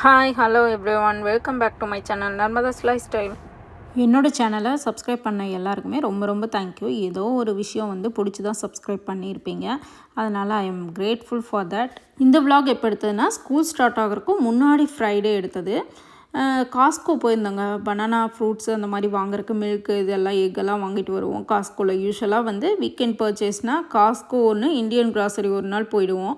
Hi hello everyone, welcome back to my channel Narmada's life style. என்னோடய சேனலை subscribe பண்ண எல்லாருக்குமே ரொம்ப ரொம்ப தேங்க்யூ. ஏதோ ஒரு விஷயம் பிடிச்சி தான் சப்ஸ்கிரைப் பண்ணியிருப்பீங்க. அதனால் I am grateful for that. இந்த விலாக் எப்போ எடுத்ததுன்னா, ஸ்கூல் ஸ்டார்ட் ஆகிறதுக்கும் முன்னாடி ஃப்ரைடே எடுத்தது. காஸ்கோ போயிருந்தோங்க. பனானா ஃப்ரூட்ஸ் அந்த மாதிரி வாங்குறதுக்கு, மில்க்கு இதெல்லாம் எக்கெல்லாம் வாங்கிட்டு வருவோம். காஸ்கோவில் யூஸ்வலாக வீக்கெண்ட் பர்ச்சேஸ்னால் காஸ்கோ ஒன்று, இந்தியன் கிராசரி ஒரு நாள் போயிடுவோம்.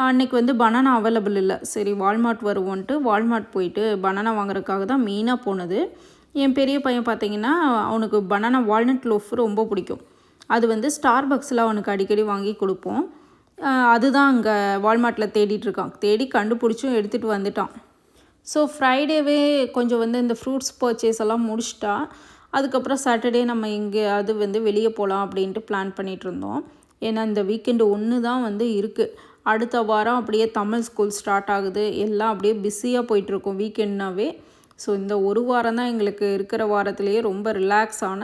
அன்றைக்கி பனானா அவைலபிள் இல்லை. சரி வால்மார்ட் வருவோன்ட்டு வால்மார்ட் போயிட்டு பனானா வாங்குறதுக்காக தான் மெயினாக போனது. என் பெரிய பையன் பார்த்திங்கன்னா, அவனுக்கு பனானா வால்நட் லோஃப் ரொம்ப பிடிக்கும். அது ஸ்டார்பக்ஸில் அவனுக்கு அடிக்கடி வாங்கி கொடுப்போம். அதுதான் அங்கே வால்மார்ட்டில் தேடிட்டுருக்கான். தேடி கண்டுபிடிச்சும் எடுத்துகிட்டு வந்துட்டான். ஸோ ஃப்ரைடேவே கொஞ்சம் இந்த ஃப்ரூட்ஸ் பர்ச்சேஸ் எல்லாம் முடிச்சிட்டா. அதுக்கப்புறம் சாட்டர்டே நம்ம எங்கேயாவது வெளியே போகலாம் அப்படின்ட்டு பிளான் பண்ணிகிட்ருந்தோம். ஏன்னா இந்த வீக்கெண்டு ஒன்று தான் இருக்குது. அடுத்த வாரம் அப்படியே தமிழ் ஸ்கூல் ஸ்டார்ட் ஆகுது. எல்லாம் அப்படியே பிஸியாக போயிட்டுருக்கோம் வீக்கெண்ட்னாவே. ஸோ இந்த ஒரு வாரம் தான் எங்களுக்கு இருக்கிற வாரத்துலேயே ரொம்ப ரிலாக்ஸான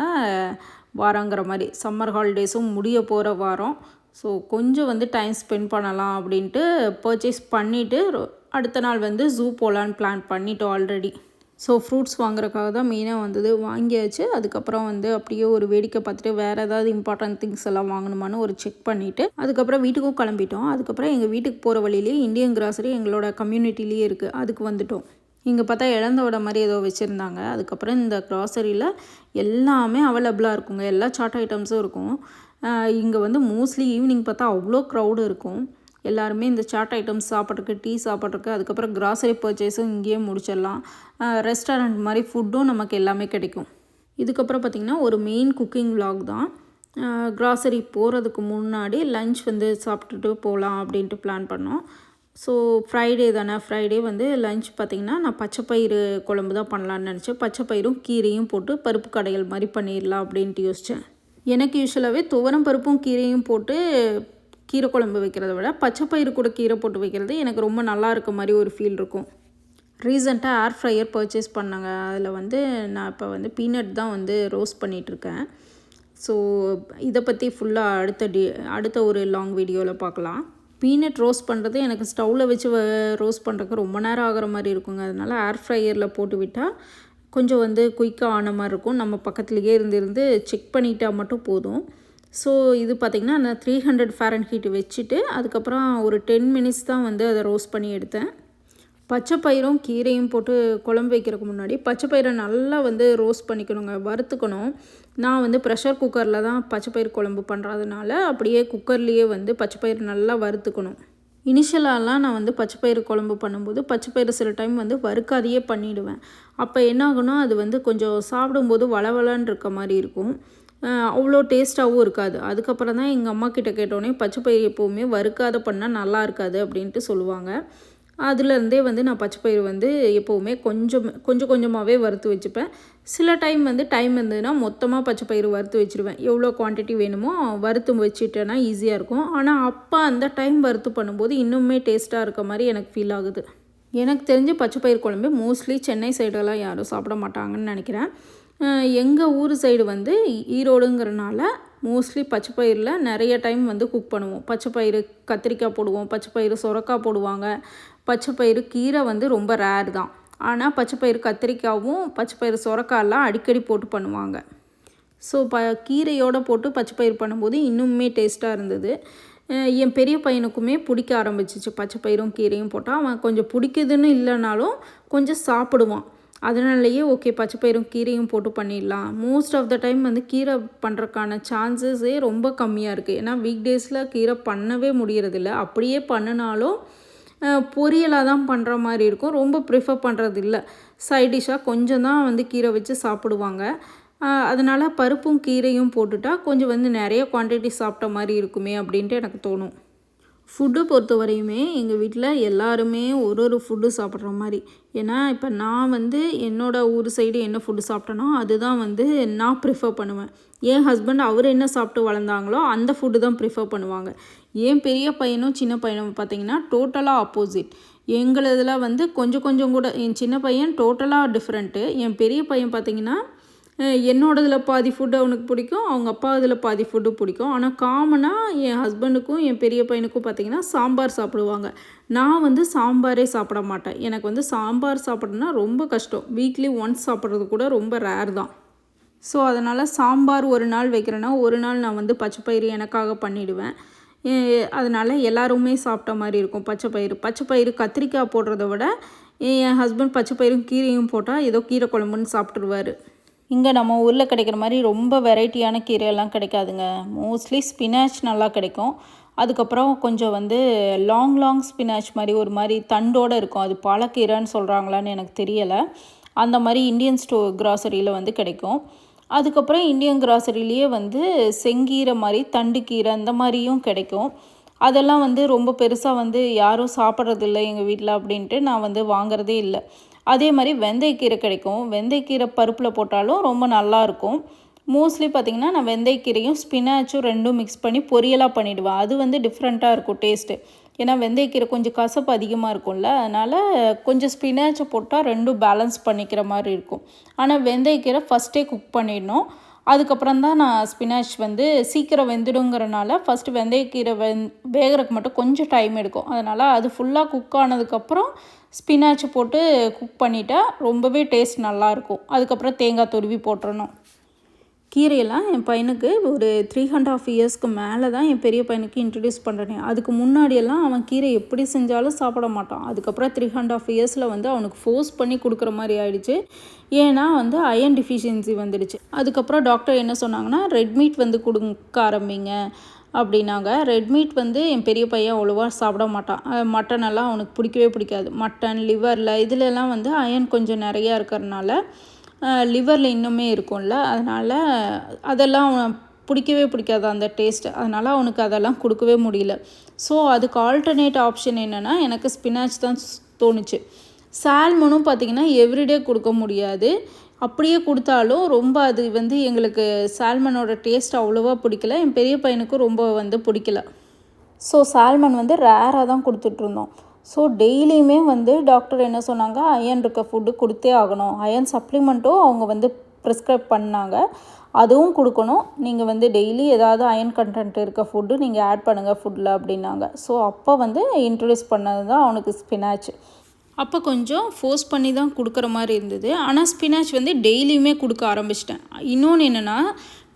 வாரங்கிற மாதிரி. சம்மர் ஹாலிடேஸும் முடிய போகிற வாரம். ஸோ கொஞ்சம் டைம் ஸ்பெண்ட் பண்ணலாம் அப்படின்ட்டு பர்ச்சேஸ் பண்ணிவிட்டு அடுத்த நாள் ஜூ போகலான்னு பிளான் பண்ணிட்டோம் ஆல்ரெடி. ஸோ ஃப்ரூட்ஸ் வாங்குறதுக்காக தான் மெயினாக வாங்கியாச்சு. அதுக்கப்புறம் அப்படியே ஒரு வேடிக்கை பார்த்துட்டு வேறு ஏதாவது இம்பார்ட்டன்ட் திங்ஸ் எல்லாம் வாங்கணுமான்னு ஒரு செக் பண்ணிவிட்டு அதுக்கப்புறம் வீட்டுக்கும் கிளம்பிட்டோம். அதுக்கப்புறம் எங்கள் வீட்டுக்கு போகிற வழியிலேயே இந்தியன் கிராசரி எங்களோட கம்யூனிட்டிலேயே இருக்குது. அதுக்கு வந்துட்டோம். இங்கே பார்த்தா இழந்தோட மாதிரி ஏதோ வச்சுருந்தாங்க. அதுக்கப்புறம் இந்த கிராசரியில் எல்லாமே அவைலபிளாக இருக்குங்க. எல்லா சாட் ஐட்டம்ஸும் இருக்கும். இங்கே மோஸ்ட்லி ஈவினிங் பார்த்தா அவ்வளோ க்ரௌடு இருக்கும். எல்லாருமே இந்த சாட் ஐட்டம்ஸ் சாப்பிட்றதுக்கு, டீ சாப்பிட்றதுக்கு, அதுக்கப்புறம் கிராசரி பர்ச்சேஸும் இங்கேயே முடிச்சிடலாம். ரெஸ்டாரண்ட் மாதிரி ஃபுட்டும் நமக்கு எல்லாமே கிடைக்கும். இதுக்கப்புறம் பார்த்திங்கன்னா ஒரு மெயின் குக்கிங் விலாக் தான். கிராசரி போகிறதுக்கு முன்னாடி லன்ச் சாப்பிட்டுட்டு போகலாம் அப்படின்ட்டு பிளான் பண்ணோம். ஸோ ஃப்ரைடே தானே, ஃப்ரைடே லன்ச் பார்த்திங்கன்னா நான் பச்சைப்பயிறு குழம்பு தான் பண்ணலான்னு நினச்சேன். பச்சைப்பயிரும் கீரையும் போட்டு பருப்பு கடைகள் மாதிரி பண்ணிடலாம் அப்படின்ட்டு யோசித்தேன். எனக்கு யூஸ்வலாகவே துவரம் பருப்பும் கீரையும் போட்டு கீரை குழம்பு வைக்கிறத விட பச்சைப்பயிறு கூட கீரை போட்டு வைக்கிறது எனக்கு ரொம்ப நல்லா இருக்க மாதிரி ஒரு ஃபீல் இருக்கும். ரீசெண்டாக ஏர் ஃப்ரையர் பர்ச்சேஸ் பண்ணாங்க. அதில் நான் இப்போ பீனட் தான் ரோஸ்ட் பண்ணிகிட்ருக்கேன். ஸோ இதை பற்றி ஃபுல்லாக அடுத்த ஒரு லாங் வீடியோவில் பார்க்கலாம். பீனட் ரோஸ்ட் பண்ணுறது எனக்கு ஸ்டவ்வில் வச்சு ரோஸ்ட் பண்ணுறதுக்கு ரொம்ப நேரம் ஆகிற மாதிரி இருக்குங்க. அதனால் ஏர் ஃப்ரையரில் போட்டு விட்டால் கொஞ்சம் குயிக்காக ஆன மாதிரி இருக்கும். நம்ம பக்கத்துலேயே இருந்து செக் பண்ணிட்டால் மட்டும் போதும். ஸோ இது பார்த்திங்கன்னா நான் 300 ஃபாரன்ஹீட் வச்சுட்டு அதுக்கப்புறம் ஒரு 10 மினிட்ஸ் தான் அதை ரோஸ்ட் பண்ணி எடுத்தேன். பச்சைப்பயிரும் கீரையும் போட்டு குழம்பு வைக்கிறதுக்கு முன்னாடி பச்சைப்பயிரை நல்லா ரோஸ்ட் பண்ணிக்கணுங்க, வறுத்துக்கணும். நான் ப்ரெஷர் குக்கரில் தான் பச்சைப்பயிறு குழம்பு பண்ணுறதுனால அப்படியே குக்கர்லேயே பச்சைப்பயிறு நல்லா வறுத்துக்கணும். இனிஷியலாலாம் நான் பச்சைப்பயிறு குழம்பு பண்ணும்போது பச்சைப்பயிறு சில டைம் வறுக்காதையே பண்ணிவிடுவேன். அப்போ என்ன ஆகுனா அது கொஞ்சம் சாப்பிடும்போது வளவலன்னு இருக்க மாதிரி இருக்கும். அவ்வளோ டேஸ்ட்டாகவும் இருக்காது. அதுக்கப்புறம் தான் எங்கள் அம்மா கிட்ட கேட்டோன்னே பச்சைப்பயிறு எப்போவுமே வறுக்காத பண்ணால் நல்லா இருக்காது அப்படின்ட்டு சொல்லுவாங்க. அதுலேருந்தே நான் பச்சைப்பயிறு எப்போவுமே கொஞ்சம் கொஞ்சமாகவே வறுத்து வச்சுப்பேன். சில டைம் டைம் இருந்ததுன்னா மொத்தமாக பச்சைப்பயிறு வறுத்து வச்சுருவேன். எவ்வளோ குவான்டிட்டி வேணுமோ வறுத்து வச்சுட்டேன்னா ஈஸியாக இருக்கும். ஆனால் அப்போ அந்த டைம் வறுத்து பண்ணும்போது இன்னுமே டேஸ்ட்டாக இருக்க மாதிரி எனக்கு ஃபீல் ஆகுது. எனக்கு தெரிஞ்சு பச்சைப்பயிறு குழம்பு மோஸ்ட்லி சென்னை சைடெல்லாம் யாரும் சாப்பிட மாட்டாங்கன்னு நினைக்கிறேன். எங்கள் ஊர் சைடு ஈரோடுங்கிறனால மோஸ்ட்லி பச்சைப்பயிரில் நிறைய டைம் குக் பண்ணுவோம். பச்சைப்பயிறு கத்திரிக்காய் போடுவோம், பச்சைப்பயிறு சுரக்காய் போடுவாங்க. பச்சைப்பயிறு கீரை ரொம்ப ரேர் தான். ஆனால் பச்சைப்பயிறு கத்திரிக்காயும் பச்சைப்பயிறு சுரக்காயெல்லாம் அடிக்கடி போட்டு பண்ணுவாங்க. ஸோ கீரையோடு போட்டு பச்சைப்பயிறு பண்ணும்போது இன்னுமே டேஸ்ட்டாக இருந்தது. என் பெரிய பையனுக்குமே பிடிக்க ஆரம்பிச்சிச்சு. பச்சைப்பயிரும் கீரையும் போட்டால் அவன் கொஞ்சம் பிடிக்குதுன்னு இல்லைனாலும் கொஞ்சம் சாப்பிடுவான். அதனாலேயே ஓகே பச்சைப்பயிரும் கீரையும் போட்டு பண்ணிடலாம். மோஸ்ட் ஆஃப் த டைம் கீரை பண்ணுறதுக்கான சான்சஸே ரொம்ப கம்மியாக இருக்குது. ஏன்னா வீக் டேஸில் கீரை பண்ணவே முடியறதில்ல. அப்படியே பண்ணினாலும் பொரியலாக தான் பண்ணுற மாதிரி இருக்கும். ரொம்ப ப்ரிஃபர் பண்ணுறது இல்லை. சைட் டிஷ்ஷாக கொஞ்சம் தான் கீரை வச்சு சாப்பிடுவாங்க. அதனால் பருப்பும் கீரையும் போட்டுட்டா கொஞ்சம் நிறைய குவான்டிட்டி சாப்பிட்ட மாதிரி இருக்குமே அப்படின்ட்டு எனக்கு தோணும். ஃபுட்டு பொறுத்த வரையுமே எங்கள் வீட்டில் எல்லாருமே ஒரு ஃபுட்டு சாப்பிட்ற மாதிரி. ஏன்னா இப்போ நான் என்னோடய ஊர் சைடு என்ன ஃபுட்டு சாப்பிட்டேனோ அதுதான் நான் ப்ரிஃபர் பண்ணுவேன். என் ஹஸ்பண்ட் அவர் என்ன சாப்பிட்டு வளர்ந்தாங்களோ அந்த ஃபுட்டு தான் ப்ரிஃபர் பண்ணுவாங்க. என் பெரிய பையனும் சின்ன பையனும் பார்த்திங்கன்னா டோட்டலாக ஆப்போசிட். எங்களதில் கொஞ்சம் கொஞ்சம் கூட என் சின்ன பையன் டோட்டலாக டிஃப்ரெண்ட்டு. என் பெரிய பையன் பார்த்திங்கன்னா என்னோடதில் பாதி ஃபுட்டு அவனுக்கு பிடிக்கும், அவங்க அப்பா இதில் பாதி ஃபுட்டு பிடிக்கும். ஆனால் காமனாக என் ஹஸ்பண்டுக்கும் என் பெரிய பையனுக்கும் பார்த்திங்கன்னா சாம்பார் சாப்பிடுவாங்க. நான் வந்து சாம்பாரே சாப்பிட மாட்டேன். எனக்கு வந்து சாம்பார் சாப்பிட்றதுனா ரொம்ப கஷ்டம். வீக்லி ஒன்ஸ் சாப்பிட்றது கூட ரொம்ப ரேர் தான். ஸோ அதனால் சாம்பார் ஒரு நாள் வைக்கிறேன்னா ஒரு நாள் நான் வந்து பச்சைப்பயிறு எனக்காக பண்ணிவிடுவேன். அதனால் எல்லாருமே சாப்பிட்ட மாதிரி இருக்கும். பச்சைப்பயிறு கத்திரிக்காய் போடுறத விட என் ஹஸ்பண்ட் பச்சைப்பயிரும் கீரையும் போட்டால் ஏதோ கீரை குழம்புன்னு சாப்பிட்ருவார். இங்கே நம்ம ஊரில் கிடைக்கிற மாதிரி ரொம்ப வெரைட்டியான கீரையெல்லாம் கிடைக்காதுங்க. மோஸ்ட்லி ஸ்பினாச் நல்லா கிடைக்கும். அதுக்கப்புறம் கொஞ்சம் வந்து லாங் ஸ்பினாச் மாதிரி ஒரு மாதிரி தண்டோடு இருக்கும். அது பாலக்கீரைன்னு சொல்கிறாங்களான்னு எனக்கு தெரியலை. அந்த மாதிரி இந்தியன் கிராசரியில் வந்து கிடைக்கும். அதுக்கப்புறம் இந்தியன் கிராசரிலேயே வந்து செங்கீரை மாதிரி தண்டு கீரை அந்த மாதிரியும் கிடைக்கும். அதெல்லாம் வந்து ரொம்ப பெருசாக வந்து யாரும் சாப்பிட்றதில்ல எங்கள் வீட்டில் அப்படின்ட்டு நான் வந்து வாங்குறதே இல்லை. அதே மாதிரி வெந்தயக்கீரை கிடைக்கும். வெந்தயக்கீரை பருப்பில் போட்டாலும் ரொம்ப நல்லாயிருக்கும். மோஸ்ட்லி பார்த்திங்கன்னா நான் வெந்தயக்கீரையும் ஸ்பினாச்சும் ரெண்டும் மிக்ஸ் பண்ணி பொரியலாக பண்ணிவிடுவேன். அது வந்து டிஃப்ரெண்ட்டாக இருக்கும் டேஸ்ட்டு. ஏன்னா வெந்தயக்கீரை கொஞ்சம் கசப்பு அதிகமாக இருக்கும்ல, அதனால் கொஞ்சம் ஸ்பினாச்சை போட்டால் ரெண்டும் பேலன்ஸ் பண்ணிக்கிற மாதிரி இருக்கும். ஆனால் வெந்தயக்கீரை ஃபஸ்ட்டே குக் பண்ணிடணும். அதுக்கப்புறம் தான் நான் ஸ்பினாச் வந்து சீக்கிரம் வெந்துடுங்கிறனால ஃபஸ்ட்டு வெந்தயக்கீரை வேகிறதுக்கு மட்டும் கொஞ்சம் டைம் எடுக்கும். அதனால் அது ஃபுல்லாக குக் ஆனதுக்கப்புறம் ஸ்பினாச்சை போட்டு குக் பண்ணிட்டா ரொம்பவே டேஸ்ட் நல்லாயிருக்கும். அதுக்கப்புறம் தேங்காய் துருவி போட்டுறணும். கீரையெல்லாம் என் பையனுக்கு ஒரு 3.5 இயர்ஸ்க்கு மேலே தான் என் பெரிய பையனுக்கு இன்ட்ரடியூஸ் பண்ணுறேன். அதுக்கு முன்னாடியெல்லாம் அவன் கீரை எப்படி செஞ்சாலும் சாப்பிட மாட்டான். அதுக்கப்புறம் 3.5 இயர்ஸில் வந்து அவனுக்கு ஃபோர்ஸ் பண்ணி கொடுக்குற மாதிரி ஆயிடுச்சு. ஏன்னா வந்து அயர்ன் டிஃபிஷியன்சி வந்துடுச்சு. அதுக்கப்புறம் டாக்டர் என்ன சொன்னாங்கன்னா, ரெட் மீட் வந்து கொடுக்க ஆரம்பிங்க அப்படின்னாங்க. ரெட் மீட் வந்து என் பெரிய பையன் அவ்வளோவா சாப்பிட மாட்டான். மட்டனெல்லாம் அவனுக்கு பிடிக்கவே பிடிக்காது. மட்டன், லிவரில் இதிலெல்லாம் வந்து அயர்ன் கொஞ்சம் நிறையா இருக்கிறதுனால லிவரில் இன்னுமே இருக்கும்ல, அதனால் அதெல்லாம் பிடிக்கவே பிடிக்காது அந்த டேஸ்ட்டு. அதனால் அவனுக்கு அதெல்லாம் கொடுக்கவே முடியல. ஸோ அதுக்கு ஆல்டர்னேட் ஆப்ஷன் என்னென்னா எனக்கு ஸ்பினாச் தான் தோணுச்சு. சால்மனும் பார்த்திங்கன்னா எவ்ரிடே கொடுக்க முடியாது. அப்படியே கொடுத்தாலும் ரொம்ப அது வந்து எங்களுக்கு சால்மனோட டேஸ்ட் அவ்வளோவா பிடிக்கல. என் பெரிய பையனுக்கும் ரொம்ப வந்து பிடிக்கல. ஸோ சால்மன் வந்து ரேராக தான் கொடுத்துட்ருந்தோம். ஸோ டெய்லியுமே வந்து டாக்டர் என்ன சொன்னாங்க, அயர்ன் இருக்க ஃபுட்டு கொடுத்தே ஆகணும். அயர்ன் சப்ளிமெண்ட்டும் அவங்க வந்து ப்ரிஸ்கிரைப் பண்ணாங்க, அதுவும் கொடுக்கணும். நீங்கள் வந்து டெய்லி ஏதாவது அயர்ன் கண்டென்ட் இருக்க ஃபுட்டு நீங்கள் ஆட் பண்ணுங்கள் ஃபுட்டில் அப்படின்னாங்க. ஸோ அப்போ வந்து இன்ட்ரடியூஸ் பண்ணது தான் அவனுக்கு ஸ்பினாச். அப்போ கொஞ்சம் ஃபோர்ஸ் பண்ணி தான் கொடுக்குற மாதிரி இருந்தது. ஆனால் ஸ்பினாச் வந்து டெய்லியுமே கொடுக்க ஆரம்பிச்சிட்டேன். இன்னொன்று என்னென்னா,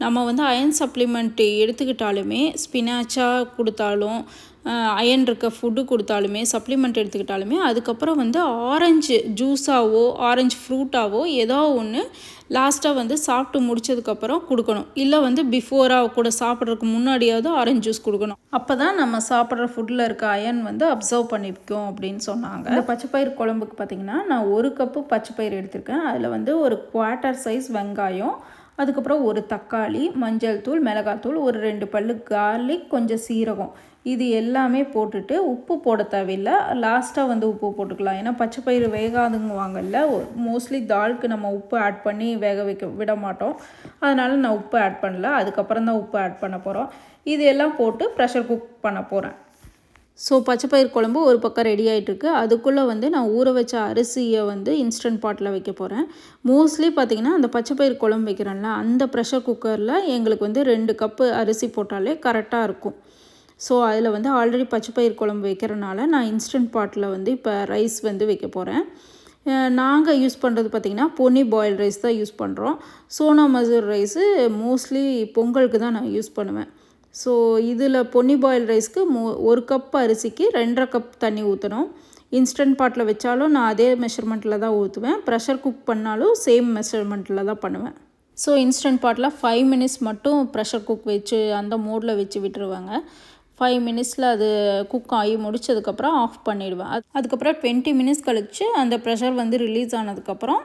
நம்ம வந்து அயர்ன் சப்ளிமெண்ட் எடுத்துக்கிட்டாலுமே ஸ்பினாச்சாக கொடுத்தாலும் அயர்ன் இருக்க ஃபுட்டு கொடுத்தாலுமே சப்ளிமெண்ட் எடுத்துக்கிட்டாலுமே அதுக்கப்புறம் வந்து ஆரஞ்சு ஜூஸாவோ ஆரஞ்சு ஃப்ரூட்டாவோ ஏதோ ஒன்று லாஸ்ட்டாக வந்து சாப்பிட்டு முடிச்சதுக்கப்புறம் கொடுக்கணும். இல்லை வந்து பிஃபோராக கூட சாப்பிட்றதுக்கு முன்னாடியாவது ஆரஞ்சு ஜூஸ் கொடுக்கணும். அப்போ தான் நம்ம சாப்பிட்ற ஃபுட்டில் இருக்க அயர்ன் வந்து அப்சர்வ் பண்ணிக்கும் அப்படின்னு சொன்னாங்க. இந்த பச்சைப்பயிறு குழம்புக்கு பார்த்திங்கன்னா நான் 1 கப்பு பச்சைப்பயிறு எடுத்திருக்கேன். அதில் வந்து ஒரு 1/4 சைஸ் வெங்காயம், அதுக்கப்புறம் ஒரு தக்காளி, மஞ்சள் தூள், மிளகாத்தூள், ஒரு 2 பல்லு கார்லிக், கொஞ்சம் சீரகம், இது எல்லாமே போட்டுட்டு உப்பு போட தேவையில்லை. லாஸ்ட்டாக வந்து உப்பு போட்டுக்கலாம். ஏன்னா பச்சைப்பயிறு வேகாதுங்குவாங்கல்ல, மோஸ்ட்லி தாலுக்கு நம்ம உப்பு ஆட் பண்ணி வேக வைக்க விட மாட்டோம். அதனால் நான் உப்பு ஆட் பண்ணல. அதுக்கப்புறம் தான் உப்பு ஆட் பண்ண போகிறோம். இது எல்லாம் போட்டு ப்ரெஷர் குக் பண்ண போகிறேன். ஸோ பச்சைப்பயிறு குழம்பு ஒரு பக்கம் ரெடி ஆகிட்டுருக்கு. அதுக்குள்ளே வந்து நான் ஊற வச்ச அரிசியை வந்து இன்ஸ்டன்ட் பாட்டில் வைக்க போகிறேன். மோஸ்ட்லி பார்த்திங்கன்னா அந்த பச்சைப்பயிறு குழம்பு வைக்கிறேன்ல, அந்த ப்ரெஷர் குக்கரில் எங்களுக்கு வந்து 2 கப்பு அரிசி போட்டாலே கரெக்டாக இருக்கும். ஸோ அதில் வந்து ஆல்ரெடி பச்சைப்பயிறு குழம்பு வைக்கிறனால நான் இன்ஸ்டன்ட் பாட்டில் வந்து இப்போ ரைஸ் வந்து வைக்க போகிறேன். நாங்கள் யூஸ் பண்ணுறது பார்த்திங்கன்னா பொன்னி பாயில் ரைஸ் தான் யூஸ் பண்ணுறோம். சோனா மசூர் ரைஸு மோஸ்ட்லி பொங்கலுக்கு தான் நான் யூஸ் பண்ணுவேன். ஸோ இதில் பொன்னி பாயில் ரைஸ்க்கு 1 கப் அரிசிக்கு 2.5 கப் தண்ணி ஊற்றணும். இன்ஸ்டன்ட் பாட்டில் வச்சாலும் நான் அதே மெஷர்மெண்ட்டில் தான் ஊற்றுவேன். ப்ரெஷர் குக் பண்ணாலும் சேம் மெஷர்மெண்ட்டில் தான் பண்ணுவேன். ஸோ இன்ஸ்டன்ட் பாட்டில் 5 மினிட்ஸ் மட்டும் ப்ரெஷர் குக் வச்சு அந்த மோடில் வச்சு விட்டுருவாங்க. 5 மினிட்ஸில் அது குக் ஆகி முடித்ததுக்கப்புறம் ஆஃப் பண்ணிவிடுவேன். அதுக்கப்புறம் 20 மினிட்ஸ் கழித்து அந்த ப்ரெஷர் வந்து ரிலீஸ் ஆனதுக்கப்புறம்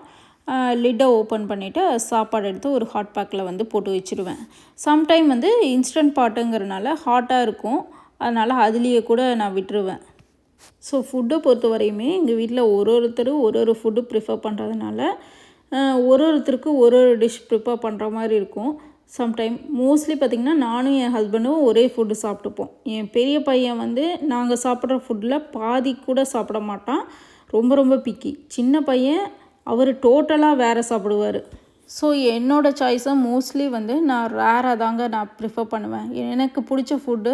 லிட்டை ஓப்பன் பண்ணிவிட்டு சாப்பாடு எடுத்து ஒரு ஹாட் பேக்கில் வந்து போட்டு வச்சுருவேன். சம்டைம் வந்து இன்ஸ்டன்ட் பாட்டுங்கிறனால ஹாட்டாக இருக்கும், அதனால் அதுலேயே கூட நான் விட்டுருவேன். ஸோ ஃபுட்டை பொறுத்த வரையுமே எங்கள் வீட்டில் ஒருத்தரும் ஒரு ஃபுட்டு ப்ரிஃபர் பண்ணுறதுனால ஒருத்தருக்கு ஒரு டிஷ் ப்ரிப்பேர் பண்ணுற மாதிரி இருக்கும். சம்டைம் மோஸ்ட்லி பார்த்திங்கன்னா நானும் என் ஹஸ்பண்டும் ஒரே ஃபுட்டு சாப்பிட்டுப்போம். என் பெரிய பையன் வந்து நாங்கள் சாப்பிட்ற ஃபுட்டில் பாதி கூட சாப்பிட மாட்டான், ரொம்ப பிக்கி. சின்ன பையன் அவர் டோட்டலாக வேறு சாப்பிடுவார். ஸோ என்னோடய சாய்ஸை மோஸ்ட்லி வந்து நான் ரேராக தாங்க நான் ப்ரிஃபர் பண்ணுவேன். எனக்கு பிடிச்ச ஃபுட்டு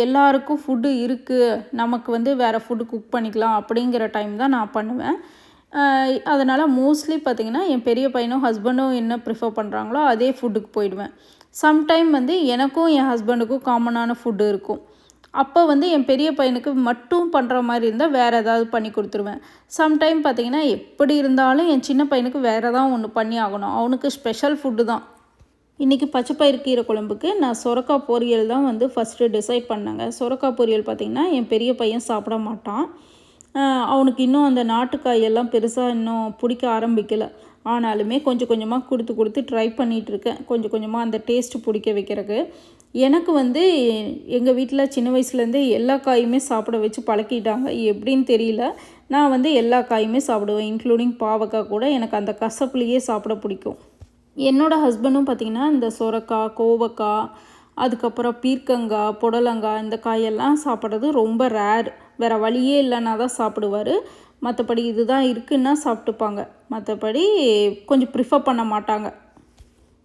எல்லாருக்கும் ஃபுட்டு இருக்குது, நமக்கு வந்து வேறு ஃபுட்டு குக் பண்ணிக்கலாம் அப்படிங்கிற டைம் தான் நான் பண்ணுவேன். அதனால் மோஸ்ட்லி பார்த்திங்கன்னா என் பெரிய பையனும் ஹஸ்பண்டும் என்ன ப்ரிஃபர் பண்ணுறாங்களோ அதே ஃபுட்டுக்கு போயிடுவேன். சம்டைம் வந்து எனக்கும் என் ஹஸ்பண்டுக்கும் காமனான ஃபுட்டு இருக்கும். அப்போ வந்து என் பெரிய பையனுக்கு மட்டும் பண்ணுற மாதிரி இருந்தால் வேறு ஏதாவது பண்ணி கொடுத்துருவேன். சம்டைம் பார்த்திங்கன்னா எப்படி இருந்தாலும் என் சின்ன பையனுக்கு வேறு ஏதாவது ஒன்று பண்ணி ஆகணும், அவனுக்கு ஸ்பெஷல் ஃபுட்டு தான். இன்றைக்கி பச்சைப்பயிறு கீரை குழம்புக்கு நான் சொரக்காய் பொரியல் தான் வந்து ஃபஸ்ட்டு டிசைட் பண்ணேங்க. சொரக்காய் பொரியல் பார்த்திங்கன்னா என் பெரிய பையன் சாப்பிட மாட்டான். அவனுக்கு இன்னும் அந்த நாட்டுக்காயெல்லாம் பெருசாக இன்னும் பிடிக்க ஆரம்பிக்கலை. ஆனாலுமே கொஞ்சம் கொஞ்சமாக கொடுத்து ட்ரை பண்ணிகிட்ருக்கேன், கொஞ்சம் கொஞ்சமாக அந்த டேஸ்ட்டு பிடிக்க வைக்கிறதுக்கு. எனக்கு வந்து எங்கள் வீட்டில் சின்ன வயசுலேருந்தே எல்லா காயுமே சாப்பிட வச்சு பழக்கிட்டாங்க, எப்படின்னு தெரியல. நான் வந்து எல்லா காயுமே சாப்பிடுவேன், இன்க்ளூடிங் பாவக்காய் கூட. எனக்கு அந்த கசப்புலேயே சாப்பிட பிடிக்கும். என்னோடய ஹஸ்பண்டும் பார்த்திங்கன்னா இந்த சொரக்காய், கோவக்காய், அதுக்கப்புறம் பீர்க்கங்காய், புடலங்காய் இந்த காயெல்லாம் சாப்பிட்றது ரொம்ப ரேர். வேறு வழியே இல்லைன்னா தான் சாப்பிடுவார். மற்றபடி இதுதான் இருக்குன்னா சாப்பிட்டுப்பாங்க, மற்றபடி கொஞ்சம் ப்ரிஃபர் பண்ண மாட்டாங்க.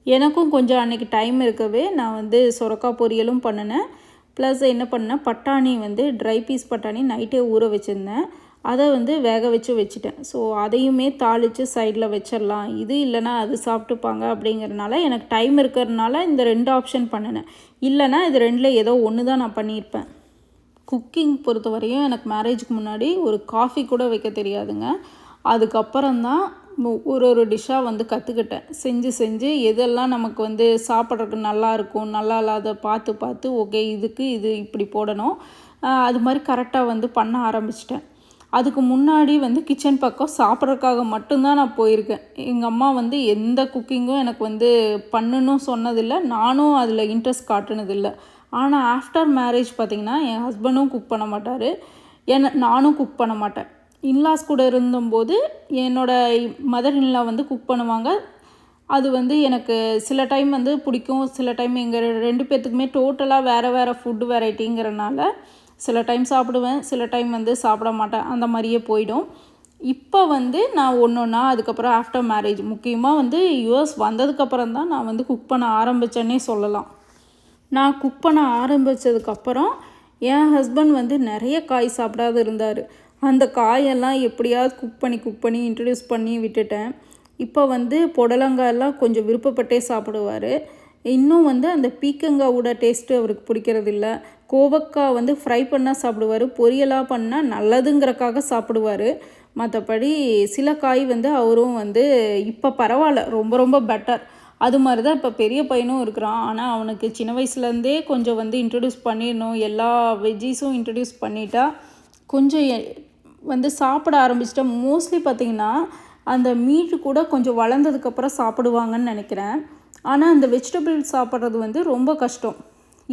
எனக்கும் கொஞ்சம் அன்றைக்கி டைம் இருக்கவே நான் வந்து சொரக்காய் பொரியலும் பண்ணினேன். ப்ளஸ் என்ன பண்ணேன், பட்டாணி வந்து ட்ரை பீஸ் பட்டாணி நைட்டே ஊற வச்சுருந்தேன், அதை வந்து வேக வச்சுட்டேன். ஸோ அதையுமே தாளித்து சைடில் வச்சிடலாம், இது இல்லைனா அது சாப்பிட்டுப்பாங்க அப்படிங்கிறதுனால எனக்கு டைம் இருக்கிறதுனால இந்த 2 ஆப்ஷன் பண்ணினேன். இல்லைனா இது 2ல் ஏதோ ஒன்று தான் நான் பண்ணியிருப்பேன். குக்கிங் பொறுத்த வரையும் எனக்கு மேரேஜுக்கு முன்னாடி ஒரு காஃபி கூட வைக்க தெரியாதுங்க. அதுக்கப்புறம் தான் ஒரு டிஷ்ஷாக வந்து கற்றுக்கிட்டேன். செஞ்சு எதெல்லாம் நமக்கு வந்து சாப்பிட்றதுக்கு நல்லாயிருக்கும், நல்லா இல்லாத பார்த்து ஓகே இதுக்கு இது இப்படி போடணும், அது மாதிரி கரெக்டாக வந்து பண்ண ஆரம்பிச்சிட்டேன். அதுக்கு முன்னாடி வந்து கிச்சன் பக்கம் சாப்பிட்றதுக்காக மட்டும்தான் நான் போயிருக்கேன். எங்கள் அம்மா வந்து எந்த குக்கிங்கும் எனக்கு வந்து பண்ணணும் சொன்னதில்லை, நானும் அதில் இன்ட்ரெஸ்ட் காட்டுனதில்லை. ஆனால் ஆஃப்டர் மேரேஜ் பார்த்திங்கன்னா என் ஹஸ்பண்டும் குக் பண்ண மாட்டார், நானும் குக் பண்ண மாட்டேன். இன்லாஸ் கூட இருந்தபோது என்னோடய மதர் இன்லா வந்து குக் பண்ணுவாங்க. அது வந்து எனக்கு சில டைம் வந்து பிடிக்கும், சில டைம் எங்கள் 2 பேர்த்துக்குமே டோட்டலாக வேறு ஃபுட்டு வெரைட்டிங்கிறனால சில டைம் சாப்பிடுவேன், சில டைம் வந்து சாப்பிட மாட்டேன், அந்த மாதிரியே போயிடும். இப்போ வந்து நான் ஒன்றா அதுக்கப்புறம் ஆஃப்டர் மேரேஜ் முக்கியமாக வந்து யூஎஸ் வந்ததுக்கப்புறம் தான் நான் வந்து குக் பண்ண ஆரம்பித்தேன்னே சொல்லலாம். நான் குக் பண்ண ஆரம்பித்ததுக்கப்புறம் என் ஹஸ்பண்ட் வந்து நிறைய காய் சாப்பிடாத இருந்தார். அந்த காயெல்லாம் எப்படியாவது குக் பண்ணி இன்ட்ரடியூஸ் பண்ணி விட்டுட்டேன். இப்போ வந்து புடலங்காயெல்லாம் கொஞ்சம் விருப்பப்பட்டே சாப்பிடுவார். இன்னும் வந்து அந்த பீக்கங்காவோட டேஸ்ட்டு அவருக்கு பிடிக்கிறதில்ல. கோவக்காய் வந்து ஃப்ரை பண்ணால் சாப்பிடுவார், பொரியலாக பண்ணால் நல்லதுங்கிறக்காக சாப்பிடுவார். மற்றபடி சில காய் வந்து அவரும் வந்து இப்போ பரவாயில்ல, ரொம்ப பெட்டர். அது மாதிரி தான் இப்போ பெரிய பையனும் இருக்கிறான். ஆனால் அவனுக்கு சின்ன வயசுலேருந்தே கொஞ்சம் வந்து இன்ட்ரடியூஸ் பண்ணிடணும், எல்லா வெஜ்ஜீஸும் இன்ட்ரடியூஸ் பண்ணிட்டா கொஞ்சம் வந்து சாப்பிட ஆரம்பிச்சிட்டா. மோஸ்ட்லி பார்த்திங்கன்னா அந்த மீட்டு கூட கொஞ்சம் வளர்ந்ததுக்கப்புறம் சாப்பிடுவாங்கன்னு நினைக்கிறேன். ஆனால் அந்த வெஜிடபிள் சாப்பிட்றது வந்து ரொம்ப கஷ்டம்,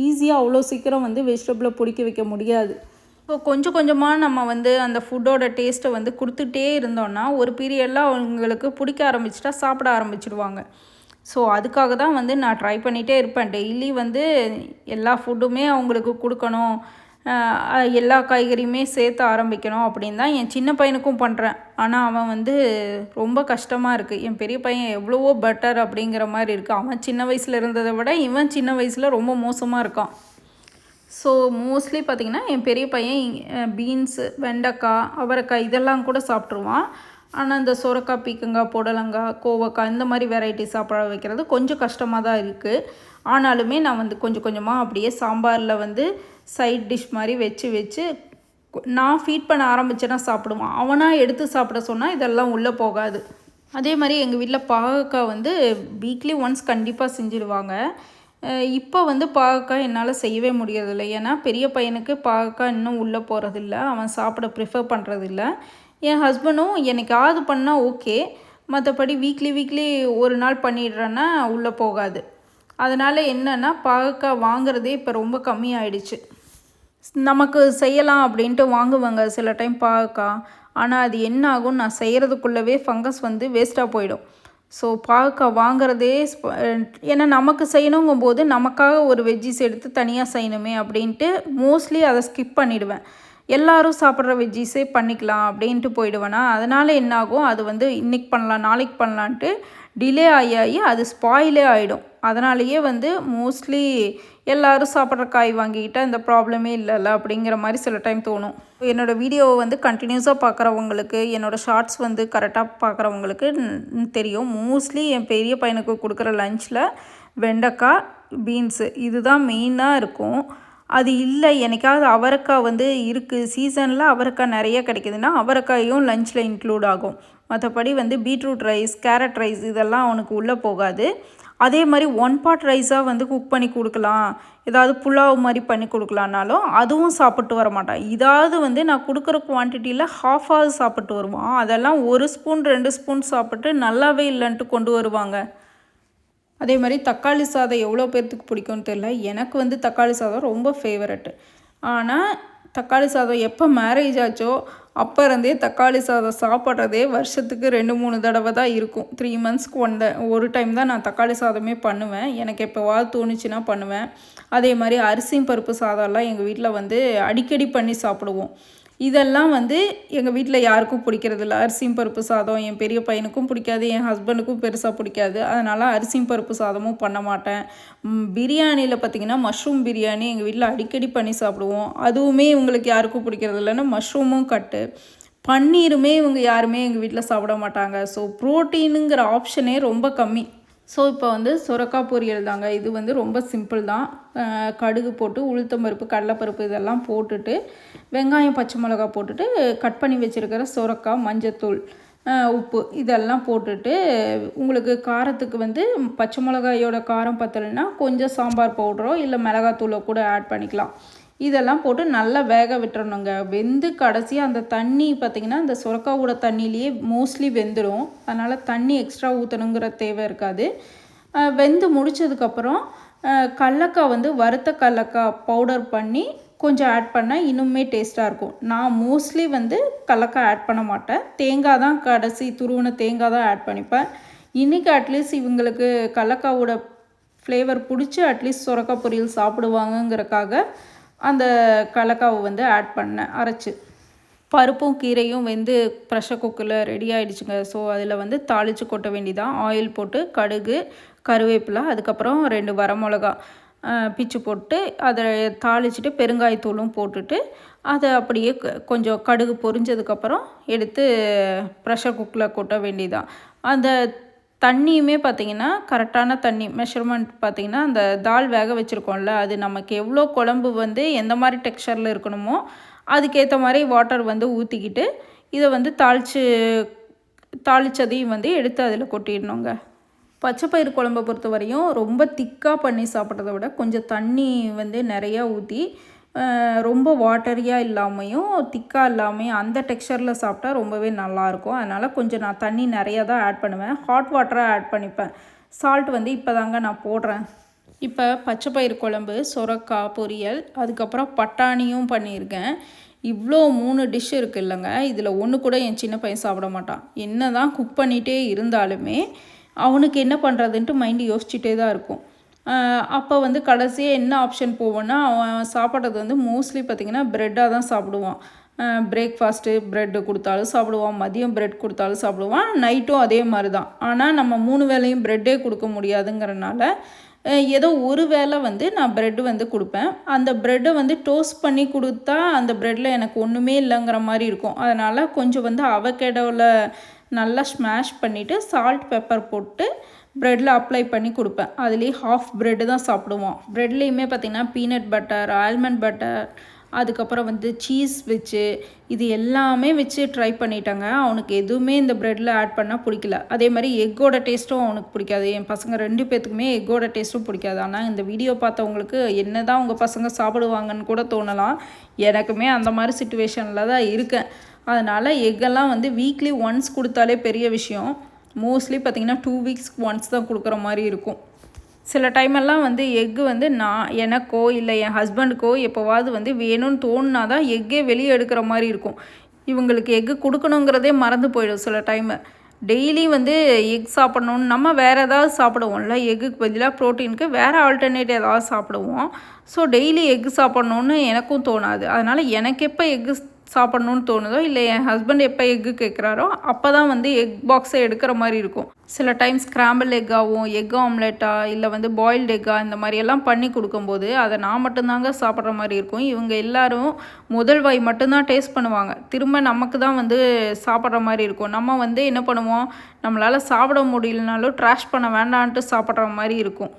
ஈஸியாக அவ்வளோ சீக்கிரம் வந்து வெஜிடபிளை பிடிக்க வைக்க முடியாது. இப்போ கொஞ்சம் கொஞ்சமாக நம்ம வந்து அந்த ஃபுட்டோட டேஸ்ட்டை வந்து கொடுத்துட்டே இருந்தோன்னா ஒரு பீரியடில் அவங்களுக்கு பிடிக்க ஆரம்பிச்சிட்டா சாப்பிட ஆரம்பிச்சிடுவாங்க. ஸோ அதுக்காக தான் வந்து நான் ட்ரை பண்ணிகிட்டே இருப்பேன். டெய்லி வந்து எல்லா ஃபுட்டுமே அவங்களுக்கு கொடுக்கணும், எல்லா காய்கறியுமே சேர்த்து ஆரம்பிக்கணும் அப்படின்னு தான் என் சின்ன பையனுக்கும் பண்ணுறேன். ஆனால் அவன் வந்து ரொம்ப கஷ்டமாக இருக்குது. என் பெரிய பையன் எவ்வளவோ பெட்டர் அப்படிங்கிற மாதிரி இருக்குது. அவன் சின்ன வயசில் இருந்ததை விட இவன் சின்ன வயசில் ரொம்ப மோசமாக இருக்கான். ஸோ மோஸ்ட்லி பார்த்திங்கன்னா என் பெரிய பையன் பீன்ஸு, வெண்டைக்காய், அவரைக்காய் இதெல்லாம் கூட சாப்பிட்ருவான். ஆனால் இந்த சொரக்காய், பீக்கங்காய், புடலங்காய், கோவக்காய் இந்த மாதிரி வெரைட்டி சாப்பிட வைக்கிறது கொஞ்சம் கஷ்டமாக தான் இருக்குது. ஆனாலுமே நான் வந்து கொஞ்சம் கொஞ்சமாக அப்படியே சாம்பாரில் வந்து சைட் டிஷ் மாதிரி வச்சு நான் ஃபீட் பண்ண ஆரம்பித்தேன்னா சாப்பிடுவான். அவனாக எடுத்து சாப்பிட சொன்னால் இதெல்லாம் உள்ளே போகாது. அதே மாதிரி எங்கள் வீட்டில் பாகக்காய் வந்து வீக்லி ஒன்ஸ் கண்டிப்பாக செஞ்சுடுவாங்க. இப்போ வந்து பாகக்காய் என்னால் செய்யவே முடியறதில்லை. ஏன்னா பெரிய பையனுக்கு பாகக்காய் இன்னும் உள்ளே போகிறதில்ல, அவன் சாப்பிட ப்ரிஃபர் பண்ணுறதில்ல. என் ஹஸ்பண்டும் என்னைக்காவது பண்ணால் ஓகே, மற்றபடி வீக்லி ஒரு நாள் பண்ணிடுறேன்னா உள்ளே போகாது. அதனால் என்னென்னா பாகக்காய் வாங்குறதே இப்போ ரொம்ப கம்மியாயிடுச்சு. நமக்கு செய்யலாம் அப்படின்ட்டு வாங்குவாங்க சில டைம் பாகக்காய். ஆனால் அது என்ன ஆகும், நான் செய்கிறதுக்குள்ளவே ஃபங்கஸ் வந்து வேஸ்ட்டாக போயிடும். ஸோ பாகக்காய் வாங்குறதே ஏன்னா நமக்கு செய்யணுங்கும்போது நமக்காக ஒரு வெஜ்ஜிஸ் எடுத்து தனியாக செய்யணுமே அப்படின்ட்டு மோஸ்ட்லி அதை ஸ்கிப் பண்ணிவிடுவேன். எல்லோரும் சாப்பிட்ற வெஜ்ஜீஸே பண்ணிக்கலாம் அப்படின்ட்டு போயிடுவேனா, அதனால் என்னாகும், அது வந்து இன்றைக்கி பண்ணலாம் நாளைக்கு பண்ணலான்ட்டு டிலே ஆகி அது ஸ்பாயிலே ஆகிடும். அதனாலேயே வந்து மோஸ்ட்லி எல்லோரும் சாப்பிட்ற காய் வாங்கிக்கிட்டால் இந்த ப்ராப்ளமே இல்லைல்ல அப்படிங்கிற மாதிரி சில டைம் தோணும். என்னோடய வீடியோவை வந்து கண்டினியூஸாக பார்க்குறவங்களுக்கு, என்னோடய ஷார்ட்ஸ் வந்து கரெக்டாக பார்க்குறவங்களுக்கு தெரியும். மோஸ்ட்லி என் பெரிய பையனுக்கு கொடுக்குற லஞ்சில் வெண்டைக்காய், பீன்ஸு இதுதான் மெயினாக இருக்கும். அது இல்லை என்னைக்காவது அவரைக்காய் வந்து இருக்குது, சீசனில் அவரைக்காய் நிறைய கிடைக்குதுன்னா அவரைக்காயும் லஞ்சில் இன்க்ளூட் ஆகும். மற்றபடி வந்து பீட்ரூட் ரைஸ், கேரட் ரைஸ் இதெல்லாம் அவனுக்கு உள்ளே போகாது. அதே மாதிரி 1 part ரைஸாக வந்து குக் பண்ணி கொடுக்கலாம், ஏதாவது புலாவ் மாதிரி பண்ணி கொடுக்கலான்னாலும் அதுவும் சாப்பிட்டு வர மாட்டான். இதாவது வந்து நான் கொடுக்குற குவான்டிட்டியில் ஹாஃபாவது சாப்பிட்டு வருவான். அதெல்லாம் 1 ஸ்பூன் 2 ஸ்பூன் சாப்பிட்டு நல்லாவே இல்லைன்ட்டு கொண்டு வருவாங்க. அதே மாதிரி தக்காளி சாதம் எவ்வளோ பேர்த்துக்கு பிடிக்கும்னு தெரியல, எனக்கு வந்து தக்காளி சாதம் ரொம்ப ஃபேவரெட்டு. ஆனால் தக்காளி சாதம் எப்போ மேரேஜ் ஆச்சோ அப்போ இருந்தே தக்காளி சாதம் சாப்பிட்றதே வருஷத்துக்கு 2-3 தடவை தான் இருக்கும். 3 monthsக்கு ஒரு டைம் தான் நான் தக்காளி சாதமே பண்ணுவேன். எனக்கு எப்போவாது தோணுச்சுன்னா பண்ணுவேன். அதே மாதிரி அரிசியும் பருப்பு சாதம்லாம் எங்கள் வீட்டில் வந்து அடிக்கடி பண்ணி சாப்பிடுவோம். இதெல்லாம் வந்து எங்கள் வீட்டில் யாருக்கும் பிடிக்கிறதில்ல. அரிசியும் பருப்பு சாதம் என் பெரிய பையனுக்கும் பிடிக்காது, என் ஹஸ்பண்டுக்கும் பெருசாக பிடிக்காது. அதனால் அரிசியும் பருப்பு சாதமும் பண்ண மாட்டேன். பிரியாணியில் பார்த்திங்கன்னா மஷ்ரூம் பிரியாணி எங்கள் வீட்டில் அடிக்கடி பண்ணி சாப்பிடுவோம். அதுவுமே இவங்களுக்கு யாருக்கும் பிடிக்கிறதில்லன்னு மஷ்ரூமும் கட்டு. பன்னீருமே இவங்க யாருமே எங்கள் வீட்டில் சாப்பிட மாட்டாங்க. ஸோ ப்ரோட்டீனுங்கிற ஆப்ஷனே ரொம்ப கம்மி. ஸோ இப்போ வந்து சுரக்காய் பொரியல் தாங்க. இது வந்து ரொம்ப சிம்பிள் தான். கடுகு போட்டு உளுத்தம்பருப்பு, கடலைப்பருப்பு இதெல்லாம் போட்டுட்டு வெங்காயம், பச்சை மிளகா போட்டுட்டு கட் பண்ணி வச்சுருக்கிற சுரக்காய், மஞ்சத்தூள், உப்பு இதெல்லாம் போட்டுட்டு உங்களுக்கு காரத்துக்கு வந்து பச்சை மிளகாயோட காரம் பத்தலைன்னா கொஞ்சம் சாம்பார் பவுடரோ இல்லை மிளகாத்தூளோ கூட ஆட் பண்ணிக்கலாம். இதெல்லாம் போட்டு நல்லா வேக விட்டுறணுங்க. வெந்து கடைசியாக அந்த தண்ணி பார்த்திங்கன்னா அந்த சுரக்காவோட தண்ணியிலேயே மோஸ்ட்லி வெந்துடும். அதனால் தண்ணி எக்ஸ்ட்ரா ஊற்றணுங்கிற தேவை இருக்காது. வெந்து முடித்ததுக்கப்புறம் கடலக்காய் வந்து வறுத்த கடலக்காய் பவுடர் பண்ணி கொஞ்சம் ஆட் பண்ணால் இன்னுமே டேஸ்ட்டாக இருக்கும். நான் மோஸ்ட்லி வந்து கடலக்காய் ஆட் பண்ண மாட்டேன். தேங்காய் தான் கடைசி துருவின தேங்காய் தான் ஆட் பண்ணிப்பேன். இன்றைக்கி அட்லீஸ்ட் இவங்களுக்கு கடலக்காவோட ஃப்ளேவர் பிடிச்சி அட்லீஸ்ட் சுரக்காய் பொரியல் சாப்பிடுவாங்கங்கிறக்காக அந்த கடலக்காவை வந்து ஆட் பண்ணேன் அரைச்சி. பருப்பும் கீரையும் வெந்து ப்ரெஷர் குக்கரில் ரெடி ஆகிடுச்சுங்க. ஸோ அதில் வந்து தாளித்து கொட்ட வேண்டியதான். ஆயில் போட்டு கடுகு, கருவேப்பிலை, அதுக்கப்புறம் 2 வரமிளகா பிச்சு போட்டு அதை தாளிச்சிட்டு பெருங்காயத்தூளும் போட்டுட்டு அதை அப்படியே கொஞ்சம் கடுகு பொரிஞ்சதுக்கப்புறம் எடுத்து ப்ரெஷர் குக்கரில் கொட்ட வேண்டியதான். அந்த தண்ணியுமே பார்த்திங்கன்னா கரெக்டான தண்ணி மெஷர்மெண்ட் பார்த்திங்கன்னா அந்த தால் வேக வச்சுருக்கோம்ல, அது நமக்கு எவ்வளோ குழம்பு வந்து எந்த மாதிரி டெக்ஸ்சரில் இருக்கணுமோ அதுக்கேற்ற மாதிரி வாட்டர் வந்து ஊற்றிக்கிட்டு இதை வந்து தாளித்ததையும் வந்து எடுத்து அதில் கொட்டிடணுங்க. பச்சைப்பயிறு குழம்பை பொறுத்த வரையும் ரொம்ப திக்காக பண்ணி சாப்பிட்றத விட கொஞ்சம் தண்ணி வந்து நிறையா ஊற்றி ரொம்ப வாட்டரியாக இல்லாமையும் திக்காக இல்லாமையும் அந்த டெக்ஸ்சரில் சாப்பிட்டா ரொம்பவே நல்லாயிருக்கும். அதனால் கொஞ்சம் நான் தண்ணி நிறையா தான் ஆட் பண்ணுவேன். ஹாட் வாட்டராக ஆட் பண்ணிப்பேன். சால்ட் வந்து இப்போ தாங்க நான் போடுறேன். இப்போ பச்சைப்பயிறு குழம்பு, சுரக்காய் பொரியல், அதுக்கப்புறம் பட்டாணியும் பண்ணியிருக்கேன். இவ்வளோ 3 டிஷ் இருக்குது இல்லைங்க. இதில் ஒன்று கூட என் சின்ன பையன் சாப்பிட மாட்டான். என்ன தான் குக் பண்ணிகிட்டே இருந்தாலுமே அவனுக்கு என்ன பண்ணுறதுன்ட்டு மைண்டு யோசிச்சுட்டே தான் இருக்கும். அப்போ வந்து கடைசியாக என்ன ஆப்ஷன் போவோன்னா அவன் சாப்பிட்றது வந்து மோஸ்ட்லி பார்த்திங்கன்னா ப்ரெட்டாக தான் சாப்பிடுவான். பிரேக்ஃபாஸ்ட்டு ப்ரெட்டு கொடுத்தாலும் சாப்பிடுவான், மதியம் ப்ரெட் கொடுத்தாலும் சாப்பிடுவான், நைட்டும் அதே மாதிரி தான். ஆனால் நம்ம 3 வேளையும் ப்ரெட்டே கொடுக்க முடியாதுங்கிறனால ஏதோ ஒரு வேளை வந்து நான் ப்ரெட்டு வந்து கொடுப்பேன். அந்த ப்ரெட்டை வந்து டோஸ்ட் பண்ணி கொடுத்தா அந்த ப்ரெட்டில் எனக்கு ஒன்றுமே இல்லைங்கிற மாதிரி இருக்கும். அதனால் கொஞ்சம் வந்து அவகேடோவில் நல்லா ஸ்மாஷ் பண்ணிவிட்டு சால்ட் பெப்பர் போட்டு ப்ரெட்டில் அப்ளை பண்ணி கொடுப்பேன். அதுலேயே ஹாஃப் ப்ரெட்டு தான் சாப்பிடுவான். ப்ரெட்லேயுமே பார்த்திங்கன்னா பீனட் பட்டர், ஆல்மண்ட் பட்டர், அதுக்கப்புறம் வந்து சீஸ் வச்சு இது எல்லாமே வச்சு ட்ரை பண்ணிட்டாங்க. அவனுக்கு எதுவுமே இந்த ப்ரெட்டில் ஆட் பண்ணால் பிடிக்கல. அதே மாதிரி எக்கோட டேஸ்ட்டும் அவனுக்கு பிடிக்காது. என் பசங்க 2 பேர்த்துக்குமே எக்கோட டேஸ்ட்டும் பிடிக்காது. ஆனால் இந்த வீடியோ பார்த்தவங்களுக்கு என்ன தான் உங்கள் பசங்க சாப்பிடுவாங்கன்னு கூட தோணலாம். எனக்குமே அந்த மாதிரி சிச்சுவேஷனில் தான் இருக்கேன். அதனால் எக்கெல்லாம் வந்து வீக்லி ஒன்ஸ் கொடுத்தாலே பெரிய விஷயம். மோஸ்ட்லி பார்த்திங்கன்னா 2 வீக்ஸ்க்கு ஒன்ஸ் தான் கொடுக்குற மாதிரி இருக்கும். சில டைமெல்லாம் வந்து எக்கு வந்து எனக்கோ இல்லை என் ஹஸ்பண்டுக்கோ எப்போவாது வந்து வேணும்னு தோணுனா தான் எக்கே வெளியே எடுக்கிற மாதிரி இருக்கும். இவங்களுக்கு எக்கு கொடுக்கணுங்கிறதே மறந்து போயிடும் சில டைமு. டெய்லி வந்து எக் சாப்பிட்ணுன்னு நம்ம வேறு ஏதாவது சாப்பிடுவோம்ல, எக்குக்கு பதிலாக ப்ரோட்டீனுக்கு வேறு ஆல்டர்னேட் ஏதாவது சாப்பிடுவோம். ஸோ டெய்லி எக் சாப்பிட்ணுன்னு எனக்கும் தோணாது. அதனால் எனக்கு எப்போ எக்கு சாப்பிட்ணுன்னு தோணுதோ, இல்லை என் ஹஸ்பண்ட் எப்போ எக்கு கேட்குறாரோ அப்போ தான் வந்து எக் பாக்ஸை எடுக்கிற மாதிரி இருக்கும். சில டைம் ஸ்க்ராம்பிள் எக்காகவும் எக் ஆம்லெட்டா இல்லை வந்து பாயில்டு எக்கா இந்த மாதிரியெல்லாம் பண்ணி கொடுக்கும்போது அதை நான் மட்டும்தாங்க சாப்பிட்ற மாதிரி இருக்கும். இவங்க எல்லோரும் முதல் வாய் மட்டும்தான் டேஸ்ட் பண்ணுவாங்க. திரும்ப நமக்கு தான் வந்து சாப்பிட்ற மாதிரி இருக்கும். நம்ம வந்து என்ன பண்ணுவோம், நம்மளால் சாப்பிட முடியலனாலும் ட்ராஷ் பண்ண வேண்டான்ட்டு சாப்பிட்ற மாதிரி இருக்கும்.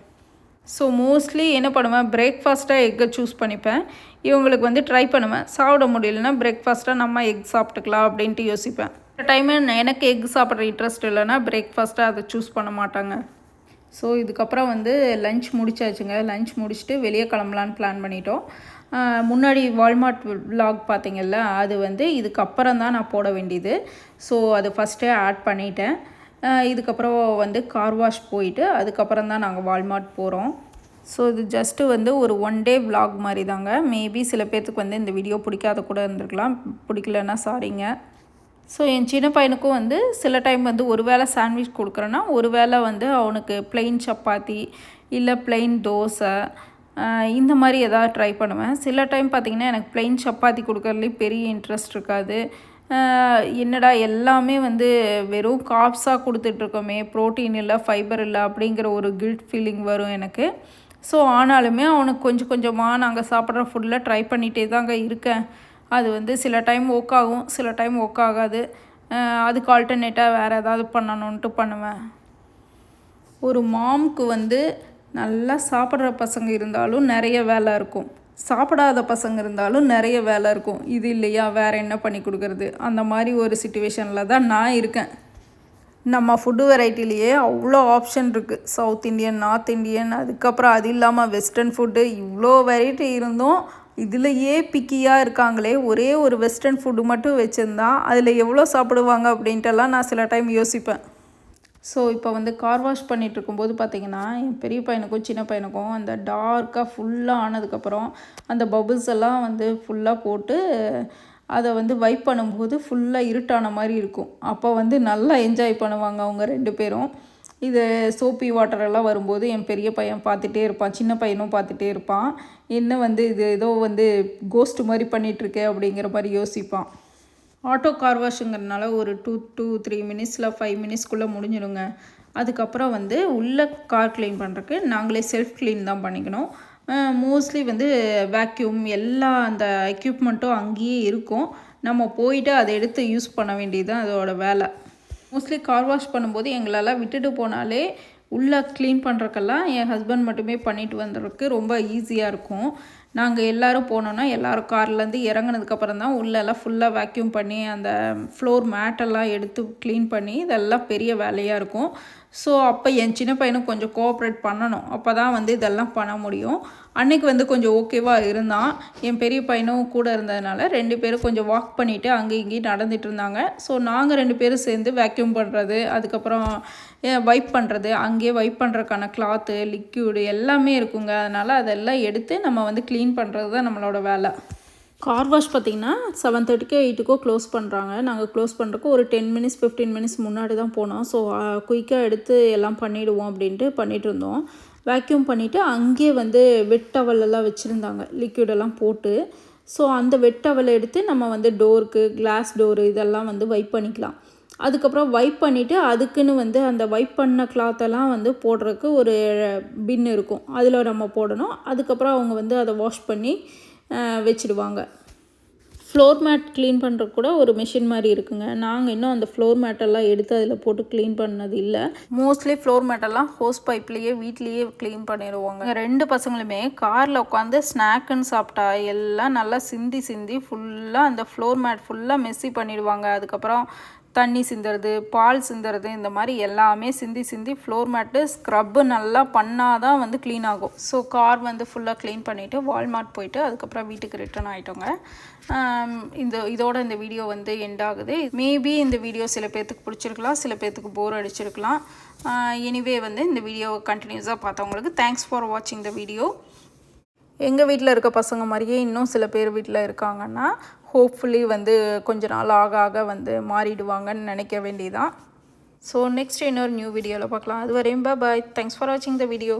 ஸோ மோஸ்ட்லி என்ன பண்ணுவேன், பிரேக்ஃபாஸ்ட்டாக எக்கை சூஸ் பண்ணிப்பேன். இவங்களுக்கு வந்து ட்ரை பண்ணுவேன். சாப்பிட முடியலன்னா பிரேக்ஃபாஸ்ட்டாக நம்ம எக் சாப்பிட்டுக்கலாம் அப்படின்ட்டு யோசிப்பேன். இந்த டைமு எனக்கு எக் சாப்பிட்ற இன்ட்ரெஸ்ட் இல்லைன்னா பிரேக்ஃபாஸ்ட்டாக அதை சூஸ் பண்ண மாட்டாங்க. ஸோ இதுக்கப்புறம் வந்து லன்ச் முடிச்சாச்சுங்க. லன்ச் முடிச்சுட்டு வெளியே கிளம்பலான்னு பிளான் பண்ணிட்டோம். முன்னாடி வால்மார்ட் விலாக் பார்த்திங்கல்ல, அது வந்து இதுக்கப்புறம் தான் நான் போட வேண்டியது. ஸோ அது ஃபஸ்ட்டே ஆட் பண்ணிட்டேன். இதுக்கப்புறம் வந்து கார் வாஷ் போயிட்டு அதுக்கப்புறம் தான் நாங்கள் வால்மார்ட் போகிறோம். ஸோ இது ஜஸ்ட்டு வந்து ஒரு 1 டே விலாக் மாதிரி தாங்க. மேபி சில பேர்த்துக்கு வந்து இந்த வீடியோ பிடிக்காத கூட இருந்திருக்கலாம். பிடிக்கலன்னா சாரிங்க. ஸோ என் சின்ன பையனுக்கும் வந்து சில டைம் வந்து ஒரு வேளை சாண்ட்விச் கொடுக்குறேன்னா ஒரு வேளை வந்து அவனுக்கு ப்ளெயின் சப்பாத்தி இல்லை ப்ளெயின் தோசை இந்த மாதிரி எதாவது ட்ரை பண்ணுவேன். சில டைம் பார்த்திங்கன்னா எனக்கு ப்ளெயின் சப்பாத்தி கொடுக்குறதுலேயும் பெரிய இன்ட்ரெஸ்ட் இருக்காது. என்னடா எல்லாமே வந்து வெறும் கார்ப்ஸாக கொடுத்துட்ருக்கோமே, ப்ரோட்டீன் இல்லை, ஃபைபர் இல்லை அப்படிங்கிற ஒரு கில்ட் ஃபீலிங் வரும் எனக்கு. ஸோ ஆனாலுமே அவனுக்கு கொஞ்சம் கொஞ்சமாக நாங்கள் சாப்பிட்ற ஃபுட்டில் ட்ரை பண்ணிகிட்டே தாங்க இருக்கேன். அது வந்து சில டைம் ஒர்க் ஆகும், சில டைம் ஒர்க் ஆகாது. அதுக்கு ஆல்டர்னேட்டாக வேறு ஏதாவது பண்ணணுன்ட்டு பண்ணுவேன். ஒரு மாம்க்கு வந்து நல்லா சாப்பிட்ற பசங்க இருந்தாலும் நிறைய வேலை இருக்கும், சாப்பிடாத பசங்க இருந்தாலும் நிறைய வேலை இருக்கும். இது இல்லையா வேறு என்ன பண்ணி கொடுக்குறது, அந்த மாதிரி ஒரு சிச்சுவேஷனில் தான் நான் இருக்கேன். நம்ம ஃபுட்டு வெரைட்டிலேயே அவ்வளோ ஆப்ஷன் இருக்குது. சவுத் இண்டியன், நார்த் இண்டியன், அதுக்கப்புறம் அது இல்லாமல் வெஸ்டர்ன் ஃபுட்டு, இவ்வளோ வெரைட்டி இருந்தும் இதுலையே பிக்கியாக இருக்காங்களே. ஒரே ஒரு வெஸ்டர்ன் ஃபுட்டு மட்டும் வச்சுருந்தா அதில் எவ்வளோ சாப்பிடுவாங்க அப்படின்ட்டுலாம் நான் சில டைம் யோசிப்பேன். ஸோ இப்போ வந்து கார் வாஷ் பண்ணிகிட்ருக்கும்போது பார்த்திங்கன்னா என் பெரிய பையனுக்கும் சின்ன பையனுக்கும் அந்த டார்க்காக ஃபுல்லாக ஆனதுக்கப்புறம் அந்த பபுள்ஸ் எல்லாம் வந்து ஃபுல்லாக போட்டு அதை வந்து வைப் பண்ணும்போது ஃபுல்லாக இருட்டான மாதிரி இருக்கும். அப்போ வந்து நல்லா என்ஜாய் பண்ணுவாங்க அவங்க 2 பேரும். இது சோப்பி வாட்டரெல்லாம் வரும்போது என் பெரிய பையன் பார்த்துட்டே இருப்பான், சின்ன பையனும் பார்த்துட்டே இருப்பான். என்ன வந்து இது ஏதோ வந்து கோஸ்ட் மாதிரி பண்ணிகிட்ருக்கே அப்படிங்கிற மாதிரி யோசிப்பான். ஆட்டோ கார் வாஷுங்கிறதுனால ஒரு 2 to 3 மினிட்ஸில் 5 மினிட்ஸ்க்குள்ளே முடிஞ்சிடுங்க. அதுக்கப்புறம் வந்து உள்ளே கார் க்ளீன் பண்ணுறதுக்கு நாங்களே செல்ஃப் க்ளீன் தான் பண்ணிக்கணும். மோஸ்ட்லி வந்து வேக்யூம் எல்லா அந்த எக்யூப்மெண்ட்டும் அங்கேயே இருக்கும். நம்ம போயிட்டு அதை எடுத்து யூஸ் பண்ண வேண்டியது தான் அதோட வேலை. மோஸ்ட்லி கார் வாஷ் பண்ணும்போது எங்களால் விட்டுட்டு போனாலே உள்ளே க்ளீன் பண்ணுறக்கெல்லாம் என் ஹஸ்பண்ட் மட்டுமே பண்ணிட்டு வந்துறதுக்கு ரொம்ப ஈஸியாக இருக்கும். நாங்கள் எல்லோரும் போனோன்னா எல்லோரும் கார்லேருந்து இறங்கினதுக்கப்புறம் தான் உள்ளெல்லாம் ஃபுல்லாக வேக்யூம் பண்ணி அந்த ஃப்ளோர் மேட்டெல்லாம் எடுத்து க்ளீன் பண்ணி இதெல்லாம் பெரிய வேலையாக இருக்கும். ஸோ அப்போ என் சின்ன பையனும் கொஞ்சம் கோஆப்ரேட் பண்ணணும், அப்போ தான் வந்து இதெல்லாம் பண்ண முடியும். அன்றைக்கி வந்து கொஞ்சம் ஓகேவாக இருந்தான். என் பெரிய பையனும் கூட இருந்ததுனால 2 பேரும் கொஞ்சம் வாக் பண்ணிவிட்டு அங்கே இங்கேயும் நடந்துகிட்டு இருந்தாங்க. ஸோ நாங்கள் 2 பேரும் சேர்ந்து வேக்யூம் பண்ணுறது, அதுக்கப்புறம் வைப் பண்ணுறது, அங்கேயே வைப் பண்ணுறதுக்கான கிளாத்து, லிக்யூடு எல்லாமே இருக்குங்க. அதனால் அதெல்லாம் எடுத்து நம்ம வந்து க்ளீன் பண்ணுறது தான் நம்மளோட வேலை. கார் வாஷ் பார்த்திங்கன்னா 7:30 8 க்ளோஸ் பண்ணுறாங்க. நாங்கள் க்ளோஸ் பண்ணுறதுக்கு ஒரு 10 மினிட்ஸ் 15 மினிட்ஸ் முன்னாடி தான் போனோம். ஸோ குயிக்காக எடுத்து எல்லாம் பண்ணிவிடுவோம் அப்படின்ட்டு பண்ணிகிட்டு இருந்தோம். வேக்யூம் பண்ணிவிட்டு அங்கேயே வந்து வெட் டவலெல்லாம் வச்சுருந்தாங்க லிக்யூடெல்லாம் போட்டு. ஸோ அந்த வெட் டவலை எடுத்து நம்ம வந்து டோருக்கு, கிளாஸ் டோரு இதெல்லாம் வந்து வைப் பண்ணிக்கலாம். அதுக்கப்புறம் வைப் பண்ணிவிட்டு அதுக்குன்னு வந்து அந்த வைப் பண்ண கிளாத்தெல்லாம் வந்து போடுறதுக்கு ஒரு பின் இருக்கும், அதில் நம்ம போடணும். அதுக்கப்புறம் அவங்க வந்து அதை வாஷ் பண்ணி வச்சுடுவாங்க. ஃப்ளோர் மேட் க்ளீன் பண்ணுறது கூட ஒரு மிஷின் மாதிரி இருக்குங்க. நாங்கள் இன்னும் அந்த ஃப்ளோர் மேட்டெல்லாம் எடுத்து அதில் போட்டு க்ளீன் பண்ணது இல்லை. மோஸ்ட்லி ஃப்ளோர் மேட்டெல்லாம் ஹோஸ் பைப்லேயே வீட்லேயே க்ளீன் பண்ணிடுவாங்க. 2 பசங்களுமே காரில் உட்காந்து ஸ்நாக்குன்னு சாப்பிட்டா எல்லாம் நல்லா சிந்தி சிந்தி ஃபுல்லாக அந்த ஃப்ளோர் மேட் ஃபுல்லாக மெஸ்ஸி பண்ணிடுவாங்க. அதுக்கப்புறம் தண்ணி சிந்துறது, பால் சிந்துறது, இந்த மாதிரி எல்லாமே சிந்தி சிந்தி ஃப்ளோர் மேட்டு ஸ்க்ரப்பு நல்லா பண்ணால் தான் வந்து க்ளீன் ஆகும். ஸோ கார் வந்து ஃபுல்லாக க்ளீன் பண்ணிவிட்டு வால்மார்ட் போயிட்டு அதுக்கப்புறம் வீட்டுக்கு ரிட்டர்ன் ஆகிட்டோங்க. இதோட இந்த வீடியோ வந்து எண்ட் ஆகுது. மேபி இந்த வீடியோ சில பேர்த்துக்கு பிடிச்சிருக்கலாம், சில பேர்த்துக்கு போர் அடிச்சிருக்கலாம். எனிவே வந்து இந்த வீடியோவை கண்டினியூஸாக பார்த்தவங்களுக்கு தேங்க்ஸ் ஃபார் வாட்சிங் த வீடியோ. எங்கள் வீட்டில் இருக்க பசங்க மாதிரியே இன்னும் சில பேர் வீட்டில் இருக்காங்கன்னா ஹோப்ஃபுல்லி வந்து கொஞ்ச நாள் ஆக ஆக வந்து மாறிடுவாங்கன்னு நினைக்க வேண்டியதான். ஸோ நெக்ஸ்ட் இன்னொரு நியூ வீடியோவில் பார்க்கலாம். அது வரையும் பாய். தேங்க்ஸ் ஃபார் வாட்சிங் த வீடியோ.